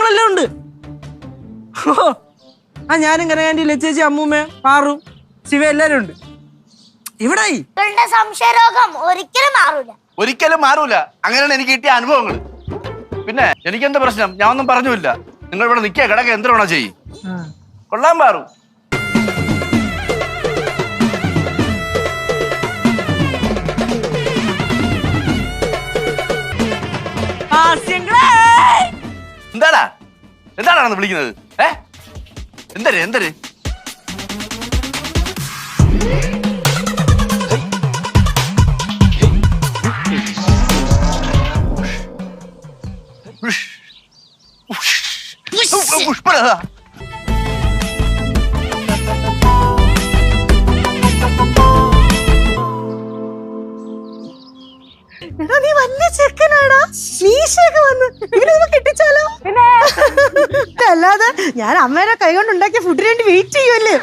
നമ്മളെല്ലാം ഉണ്ട്. ആ ഞാനും കനകാന്റി ലച്ചേച്ചി അമ്മൂമ്മ പാറു ശിവ എല്ലാരും ഉണ്ട് ഇവിടെ. സംശയരോഗം ഒരിക്കലും മാറൂല. അങ്ങനെയാണ് എനിക്ക് കിട്ടിയ അനുഭവങ്ങൾ. പിന്നെ എനിക്കെന്താ പ്രശ്നം? ഞാൻ ഒന്നും പറഞ്ഞില്ല. നിങ്ങൾ ഇവിടെ നിൽക്കുക കിടക്കുക എന്ത് വേണോ ചെയ്യും. കൊള്ളാൻ പാറു. എന്താടാ എന്താടാ വിളിക്കുന്നത്? എന്തര് എന്തര് പുഷ്പ നീ വലിയ ചെക്കനാടാ. മീശയൊക്കെ വന്ന് ഇവനൊന്ന് കെട്ടിച്ചാലോ? അല്ലാതെ ഞാൻ അമ്മേനെ കൈ കൊണ്ട് ഉണ്ടാക്കിയ ഫുഡിന് വേണ്ടി വെയിറ്റ് ചെയ്യുമല്ലേ.